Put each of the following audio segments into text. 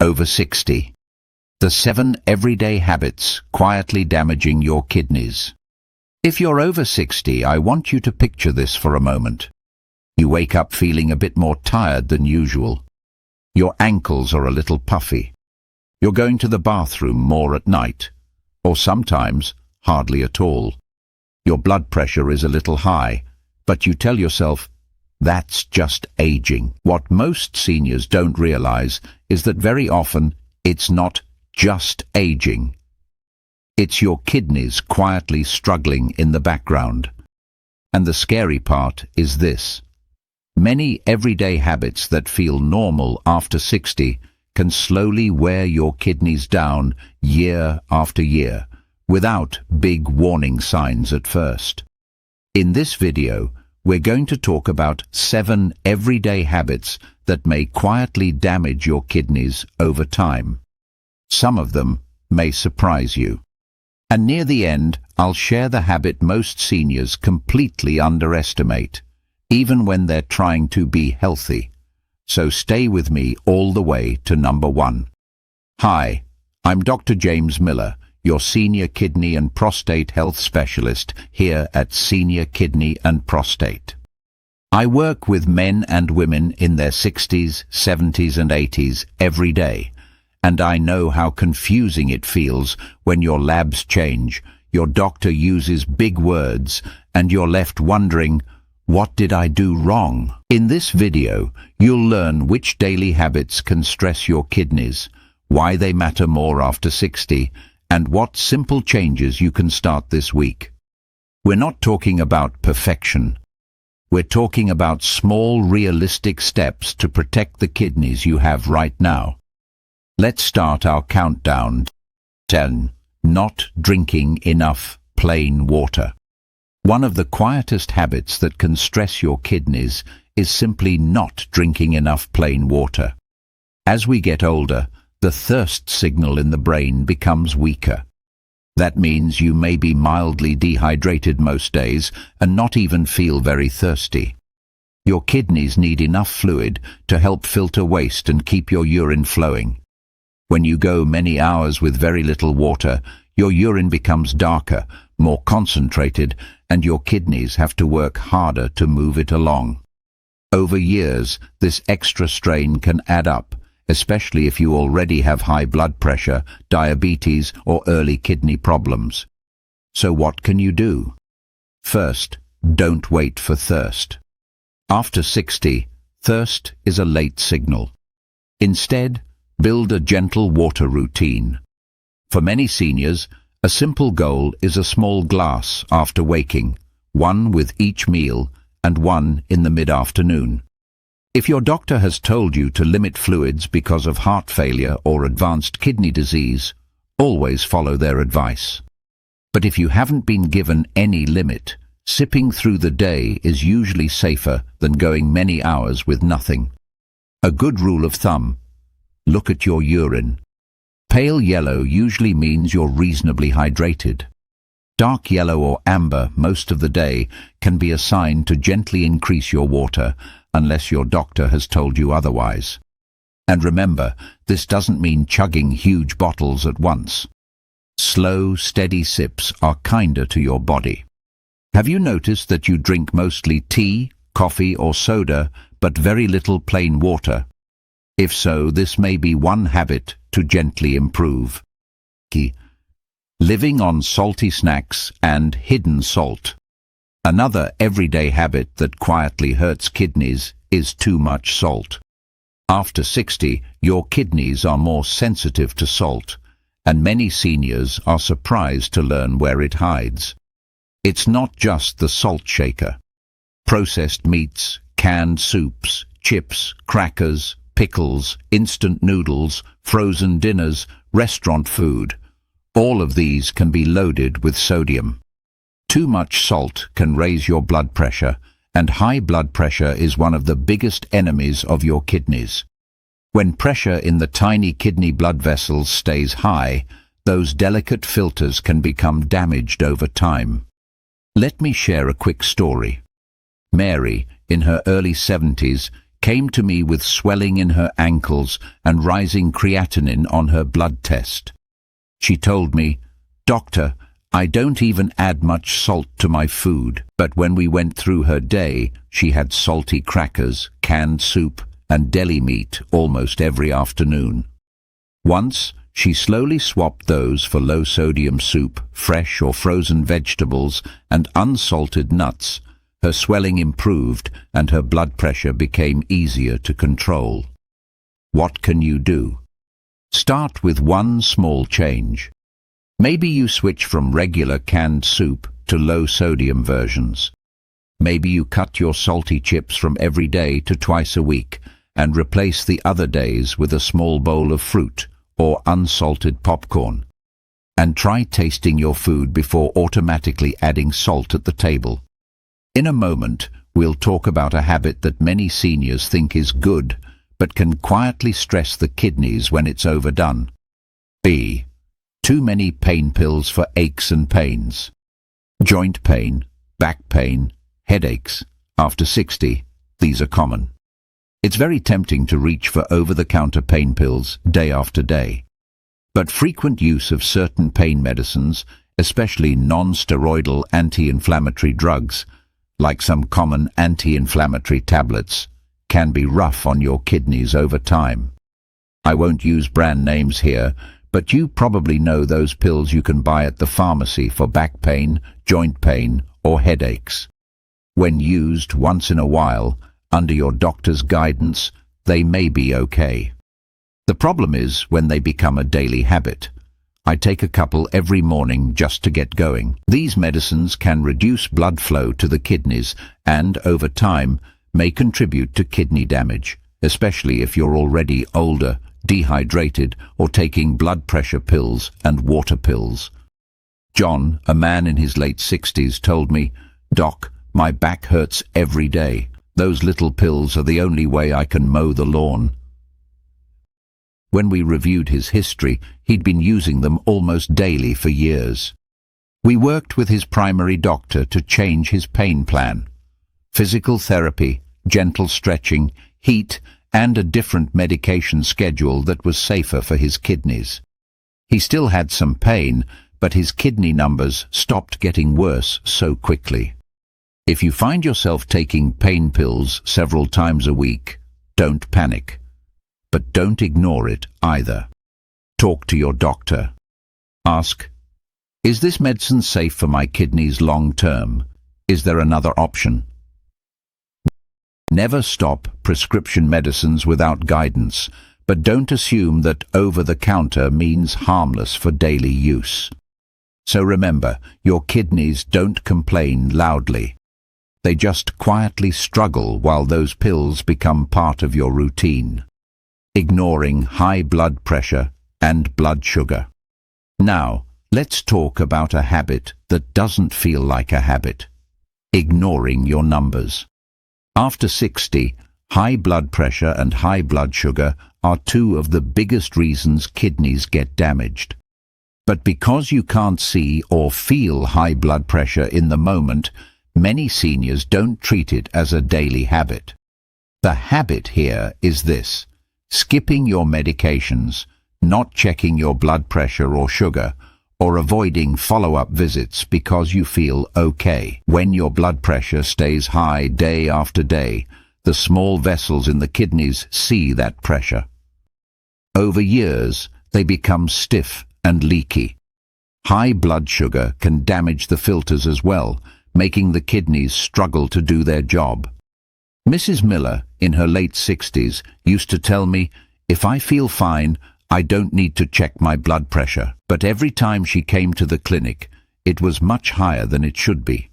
Over 60. The 7 everyday habits quietly damaging your kidneys. If you're over 60, I want you to picture this for a moment. You wake up feeling a bit more tired than usual. Your ankles are a little puffy. You're going to the bathroom more at night, or sometimes hardly at all. Your blood pressure is a little high, but you tell yourself, that's just aging. What most seniors don't realize is that very often it's not just aging. It's your kidneys quietly struggling in the background. And the scary part is this. Many everyday habits that feel normal after 60 can slowly wear your kidneys down year after year, without big warning signs at first. In this video, we're going to talk about 7 everyday habits that may quietly damage your kidneys over time. Some of them may surprise you. And near the end, I'll share the habit most seniors completely underestimate, even when they're trying to be healthy. So stay with me all the way to number 1. Hi, I'm Dr. James Miller, your Senior Kidney and Prostate Health Specialist here at Senior Kidney and Prostate. I work with men and women in their 60s, 70s and 80s every day, and I know how confusing it feels when your labs change, your doctor uses big words, and you're left wondering, what did I do wrong? In this video, you'll learn which daily habits can stress your kidneys, why they matter more after 60, and what simple changes you can start this week. We're not talking about perfection. We're talking about small, realistic steps to protect the kidneys you have right now. Let's start our countdown. 10. Not drinking enough plain water. One of the quietest habits that can stress your kidneys is simply not drinking enough plain water. As we get older, the thirst signal in the brain becomes weaker. That means you may be mildly dehydrated most days and not even feel very thirsty. Your kidneys need enough fluid to help filter waste and keep your urine flowing. When you go many hours with very little water, your urine becomes darker, more concentrated, and your kidneys have to work harder to move it along. Over years, this extra strain can add up, especially if you already have high blood pressure, diabetes, or early kidney problems. So what can you do? First, don't wait for thirst. After 60, thirst is a late signal. Instead, build a gentle water routine. For many seniors, a simple goal is a small glass after waking, one with each meal and one in the mid-afternoon. If your doctor has told you to limit fluids because of heart failure or advanced kidney disease, always follow their advice. But if you haven't been given any limit, sipping through the day is usually safer than going many hours with nothing. A good rule of thumb: look at your urine. Pale yellow usually means you're reasonably hydrated. Dark yellow or amber most of the day can be a sign to gently increase your water, unless your doctor has told you otherwise. And remember, this doesn't mean chugging huge bottles at once. Slow, steady sips are kinder to your body. Have you noticed that you drink mostly tea, coffee or soda, but very little plain water? If so, this may be one habit to gently improve. Living on salty snacks and hidden salt. Another everyday habit that quietly hurts kidneys is too much salt. After 60, your kidneys are more sensitive to salt, and many seniors are surprised to learn where it hides. It's not just the salt shaker. Processed meats, canned soups, chips, crackers, pickles, instant noodles, frozen dinners, restaurant food. All of these can be loaded with sodium. Too much salt can raise your blood pressure, and high blood pressure is one of the biggest enemies of your kidneys. When pressure in the tiny kidney blood vessels stays high, those delicate filters can become damaged over time. Let me share a quick story. Mary, in her early 70s, came to me with swelling in her ankles and rising creatinine on her blood test. She told me, "Doctor, I don't even add much salt to my food." But when we went through her day, she had salty crackers, canned soup, and deli meat almost every afternoon. Once, she slowly swapped those for low-sodium soup, fresh or frozen vegetables, and unsalted nuts. Her swelling improved and her blood pressure became easier to control. What can you do? Start with one small change. Maybe you switch from regular canned soup to low-sodium versions. Maybe you cut your salty chips from every day to twice a week and replace the other days with a small bowl of fruit or unsalted popcorn. And try tasting your food before automatically adding salt at the table. In a moment, we'll talk about a habit that many seniors think is good, but can quietly stress the kidneys when it's overdone. B. Too many pain pills for aches and pains. Joint pain, back pain, headaches. After 60, these are common. It's very tempting to reach for over-the-counter pain pills day after day. But frequent use of certain pain medicines, especially non-steroidal anti-inflammatory drugs, like some common anti-inflammatory tablets, can be rough on your kidneys over time. I won't use brand names here, but you probably know those pills you can buy at the pharmacy for back pain, joint pain, or headaches. When used once in a while, under your doctor's guidance, they may be okay. The problem is when they become a daily habit. I take a couple every morning just to get going. These medicines can reduce blood flow to the kidneys and, over time, may contribute to kidney damage, especially if you're already older, dehydrated, or taking blood pressure pills and water pills. John, a man in his late 60s, told me, "Doc, my back hurts every day. Those little pills are the only way I can mow the lawn." When we reviewed his history, he'd been using them almost daily for years. We worked with his primary doctor to change his pain plan. Physical therapy, gentle stretching, heat, and a different medication schedule that was safer for his kidneys. He still had some pain, but his kidney numbers stopped getting worse so quickly. If you find yourself taking pain pills several times a week, don't panic. But don't ignore it either. Talk to your doctor. Ask, "Is this medicine safe for my kidneys long term? Is there another option?" Never stop prescription medicines without guidance, but don't assume that over-the-counter means harmless for daily use. So remember, your kidneys don't complain loudly. They just quietly struggle while those pills become part of your routine, ignoring high blood pressure and blood sugar. Now, let's talk about a habit that doesn't feel like a habit: ignoring your numbers. After 60, high blood pressure and high blood sugar are two of the biggest reasons kidneys get damaged. But because you can't see or feel high blood pressure in the moment, many seniors don't treat it as a daily habit. The habit here is this: skipping your medications, not checking your blood pressure or sugar, or avoiding follow-up visits because you feel okay. When your blood pressure stays high day after day, the small vessels in the kidneys see that pressure. Over years, they become stiff and leaky. High blood sugar can damage the filters as well, making the kidneys struggle to do their job. Mrs. Miller, in her late 60s, used to tell me, "If I feel fine, I don't need to check my blood pressure." But every time she came to the clinic, it was much higher than it should be.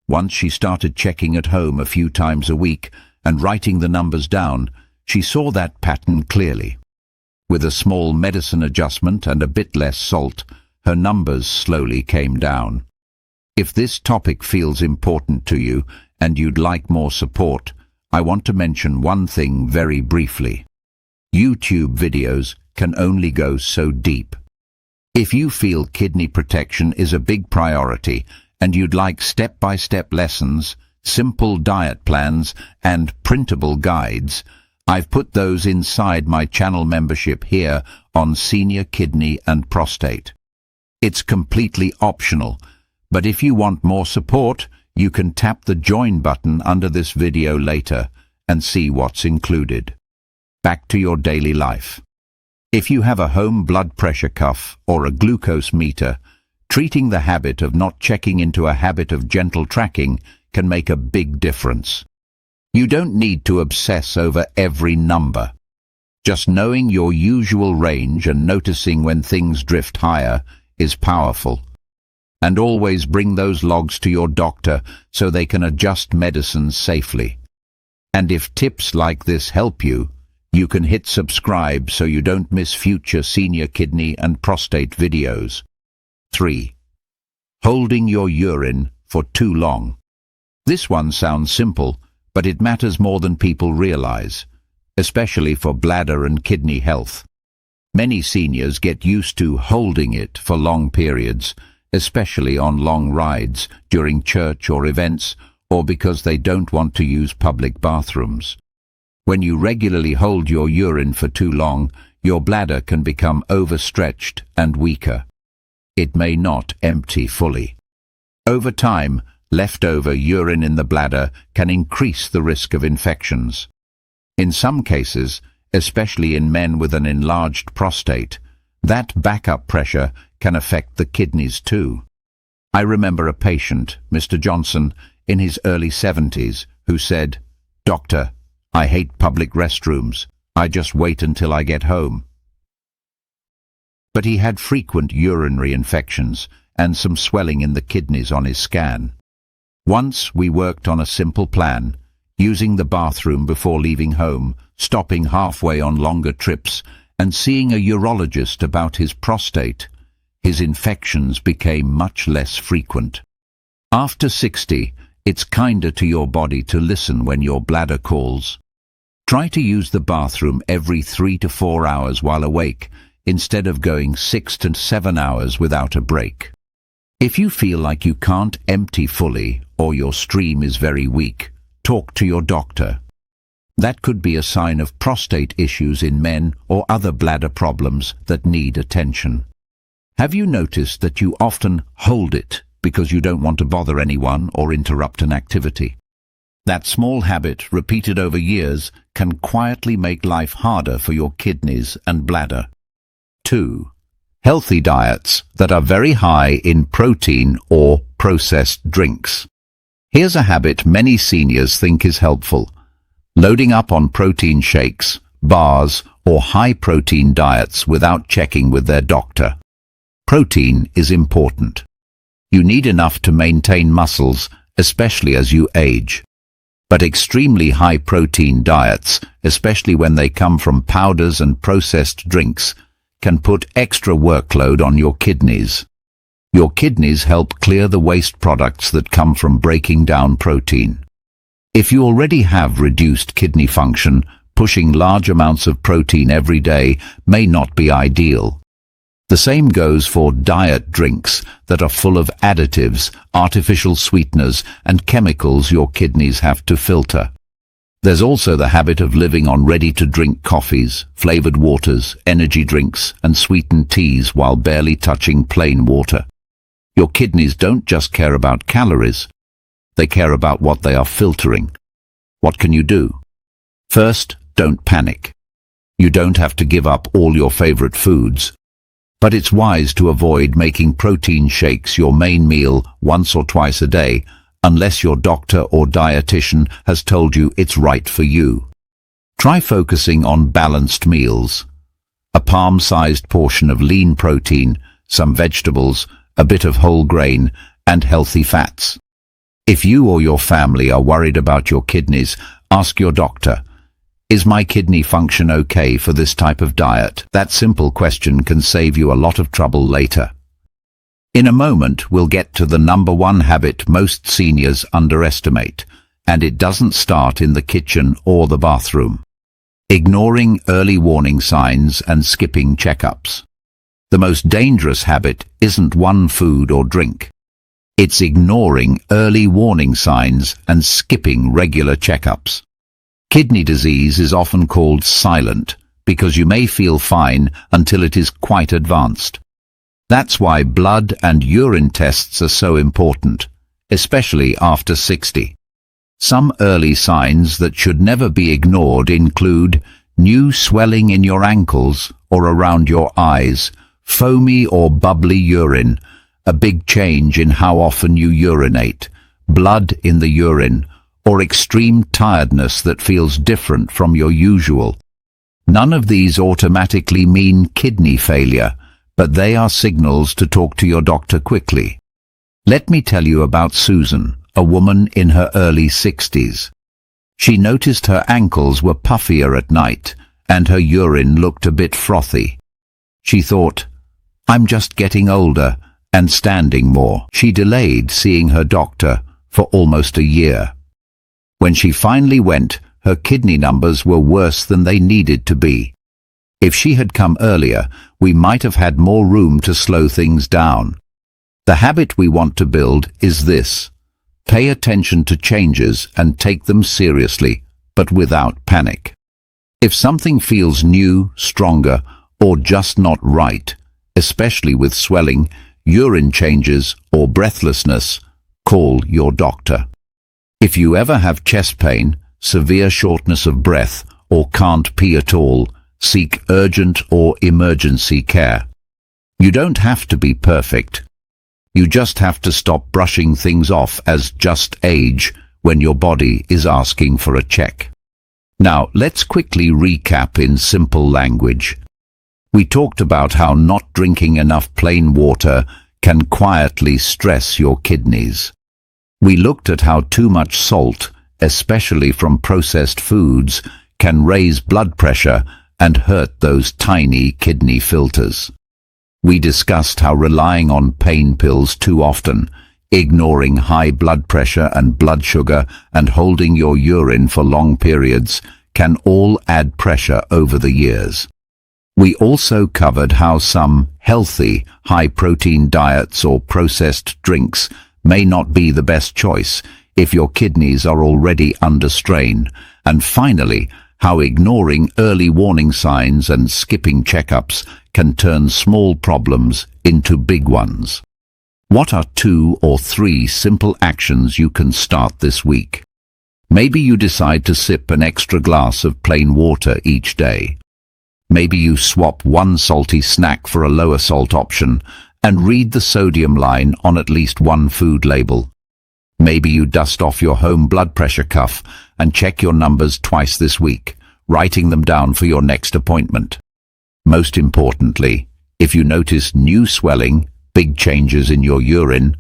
Once she started checking at home a few times a week and writing the numbers down, she saw that pattern clearly. With a small medicine adjustment and a bit less salt, her numbers slowly came down. If this topic feels important to you and you'd like more support, I want to mention one thing very briefly. YouTube videos can only go so deep. If you feel kidney protection is a big priority and you'd like step-by-step lessons, simple diet plans, and printable guides. I've put those inside my channel membership here on Senior Kidney and Prostate. It's completely optional, but if you want more support, you can tap the join button under this video later and see what's included. Back to your daily life. If you have a home blood pressure cuff or a glucose meter, treating the habit of not checking into a habit of gentle tracking can make a big difference. You don't need to obsess over every number. Just knowing your usual range and noticing when things drift higher is powerful. And always bring those logs to your doctor so they can adjust medicines safely. And if tips like this help you, you can hit subscribe so you don't miss future Senior Kidney and Prostate videos. 3. Holding your urine for too long. This one sounds simple, but it matters more than people realize, especially for bladder and kidney health. Many seniors get used to holding it for long periods, especially on long rides, during church or events, or because they don't want to use public bathrooms. When you regularly hold your urine for too long, your bladder can become overstretched and weaker. It may not empty fully. Over time, leftover urine in the bladder can increase the risk of infections. In some cases, especially in men with an enlarged prostate, that backup pressure can affect the kidneys too. I remember a patient, Mr. Johnson, in his early 70s, who said, "Doctor, I hate public restrooms. I just wait until I get home." But he had frequent urinary infections and some swelling in the kidneys on his scan. Once we worked on a simple plan, using the bathroom before leaving home, stopping halfway on longer trips, and seeing a urologist about his prostate. His infections became much less frequent. After 60, it's kinder to your body to listen when your bladder calls. Try to use the bathroom every 3 to 4 hours while awake, instead of going 6 to 7 hours without a break. If you feel like you can't empty fully or your stream is very weak, talk to your doctor. That could be a sign of prostate issues in men or other bladder problems that need attention. Have you noticed that you often hold it because you don't want to bother anyone or interrupt an activity? That small habit, repeated over years, can quietly make life harder for your kidneys and bladder. 2. Healthy diets that are very high in protein or processed drinks. Here's a habit many seniors think is helpful: loading up on protein shakes, bars, or high-protein diets without checking with their doctor. Protein is important. You need enough to maintain muscles, especially as you age. But extremely high-protein diets, especially when they come from powders and processed drinks, can put extra workload on your kidneys. Your kidneys help clear the waste products that come from breaking down protein. If you already have reduced kidney function, pushing large amounts of protein every day may not be ideal. The same goes for diet drinks that are full of additives, artificial sweeteners, and chemicals your kidneys have to filter. There's also the habit of living on ready-to-drink coffees, flavored waters, energy drinks, and sweetened teas while barely touching plain water. Your kidneys don't just care about calories, they care about what they are filtering. What can you do? First, don't panic. You don't have to give up all your favorite foods, but it's wise to avoid making protein shakes your main meal once or twice a day, unless your doctor or dietitian has told you it's right for you. Try focusing on balanced meals. A palm-sized portion of lean protein, some vegetables, a bit of whole grain, and healthy fats. If you or your family are worried about your kidneys, ask your doctor, "Is my kidney function okay for this type of diet?" That simple question can save you a lot of trouble later. In a moment, we'll get to the number one habit most seniors underestimate, and it doesn't start in the kitchen or the bathroom. Ignoring early warning signs and skipping checkups. The most dangerous habit isn't one food or drink. It's ignoring early warning signs and skipping regular checkups. Kidney disease is often called silent because you may feel fine until it is quite advanced. That's why blood and urine tests are so important, especially after 60. Some early signs that should never be ignored include new swelling in your ankles or around your eyes, foamy or bubbly urine, a big change in how often you urinate, blood in the urine, or extreme tiredness that feels different from your usual. None of these automatically mean kidney failure, but they are signals to talk to your doctor quickly. Let me tell you about Susan, a woman in her early 60s. She noticed her ankles were puffier at night, and her urine looked a bit frothy. She thought, "I'm just getting older and standing more." She delayed seeing her doctor for almost a year. When she finally went, her kidney numbers were worse than they needed to be. If she had come earlier, we might have had more room to slow things down. The habit we want to build is this: pay attention to changes and take them seriously, but without panic. If something feels new, stronger, or just not right, especially with swelling, urine changes, or breathlessness, call your doctor. If you ever have chest pain, severe shortness of breath, or can't pee at all, seek urgent or emergency care. You don't have to be perfect. You just have to stop brushing things off as just age when your body is asking for a check. Now, let's quickly recap in simple language. We talked about how not drinking enough plain water can quietly stress your kidneys. We looked at how too much salt, especially from processed foods, can raise blood pressure and hurt those tiny kidney filters. We discussed how relying on pain pills too often, ignoring high blood pressure and blood sugar, and holding your urine for long periods can all add pressure over the years. We also covered how some healthy, high-protein diets or processed drinks may not be the best choice if your kidneys are already under strain, and finally, how ignoring early warning signs and skipping checkups can turn small problems into big ones. What are 2 or 3 simple actions you can start this week? Maybe you decide to sip an extra glass of plain water each day. Maybe you swap one salty snack for a lower salt option and read the sodium line on at least one food label. Maybe you dust off your home blood pressure cuff and check your numbers twice this week, writing them down for your next appointment. Most importantly, if you notice new swelling, big changes in your urine,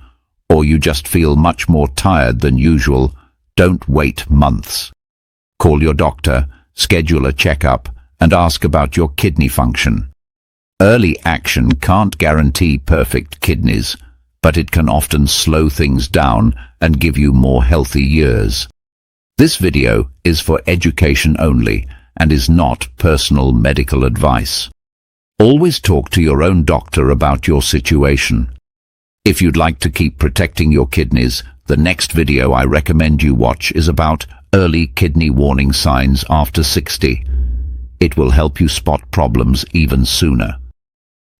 or you just feel much more tired than usual, don't wait months. Call your doctor, schedule a checkup, and ask about your kidney function. Early action can't guarantee perfect kidneys, but it can often slow things down and give you more healthy years. This video is for education only and is not personal medical advice. Always talk to your own doctor about your situation. If you'd like to keep protecting your kidneys, the next video I recommend you watch is about early kidney warning signs after 60. It will help you spot problems even sooner.